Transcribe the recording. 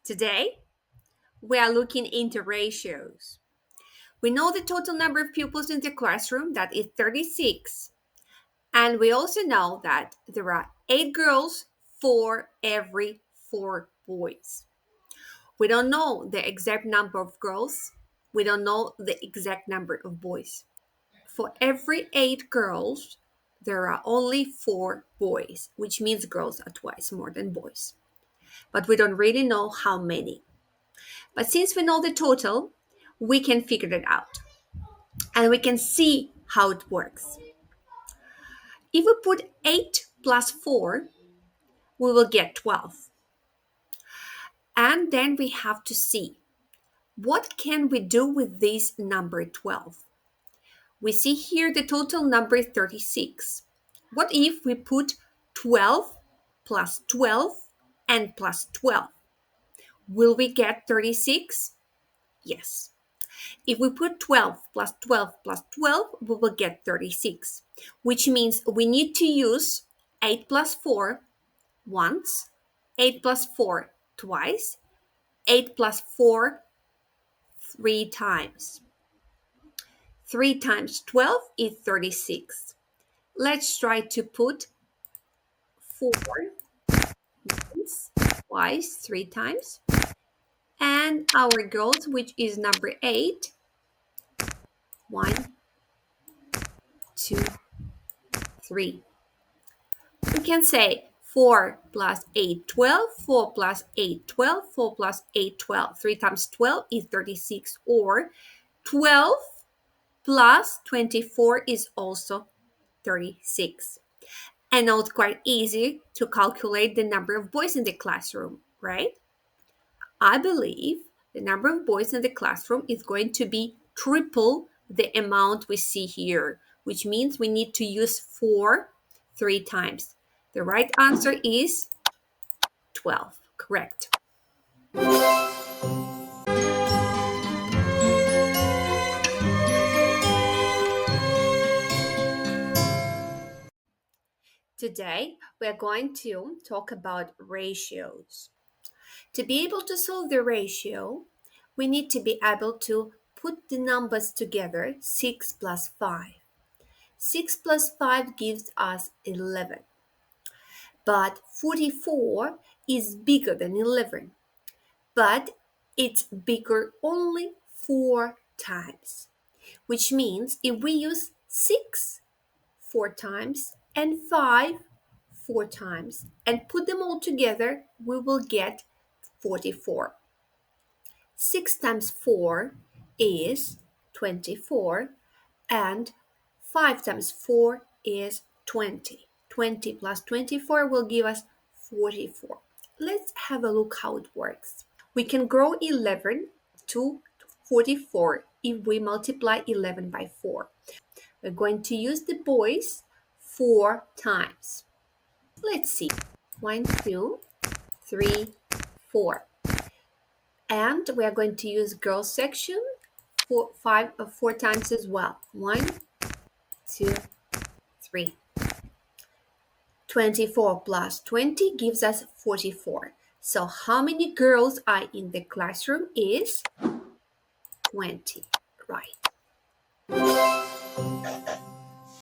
Today, we are looking into ratios. We know the total number of pupils in the classroom, that is 36. And we also know that there are 8 girls for every 4 boys. We don't know the exact number of girls. We don't know the exact number of boys. For every 8 girls, there are only 4 boys, which means girls are twice more than boys. But we don't really know how many. But since we know the total, we can figure it out. And we can see how it works. If we put 8 plus 4, we will get 12. And then we have to see, what can we do with this number 12? We see here the total number 36. What if we put 12 plus 12 and plus 12? Will we get 36? Yes. If we put 12 plus 12 plus 12, we will get 36, which means we need to use 8 plus 4 once, 8 plus 4 twice, 8 plus 4 3 times. 3 times 12 is 36. Let's try to put 4 once, twice, 3 times. And our girls, which is number 8, 1, 2, 3. We can say 4 plus 8, 12, 4 plus 8, 12, 4 plus 8, 12. 3 times 12 is 36, or 12 plus 24 is also 36. And now it's quite easy to calculate the number of boys in the classroom, right? I believe the number of boys in the classroom is going to be triple the amount we see here, which means we need to use 4 3 times. The right answer is 12. Correct. Today, we are going to talk about ratios. To be able to solve the ratio, we need to be able to put the numbers together, 6 plus 5. 6 plus 5 gives us 11. But 44 is bigger than 11. But it's bigger only 4 times, which means if we use 6 4 times and 5 4 times and put them all together, we will get 44. 6 times 4 is 24, and 5 times 4 is 20. 20 plus 24 will give us 44. Let's have a look how it works. We can grow 11 to 44 if we multiply 11 by 4. We're going to use the boys 4 times. Let's see. 1, 2, 3, 4. And we are going to use girls section 4 times as well. 1, 2, 3. 24 plus 20 gives us 44. So how many girls are in the classroom is 20, right?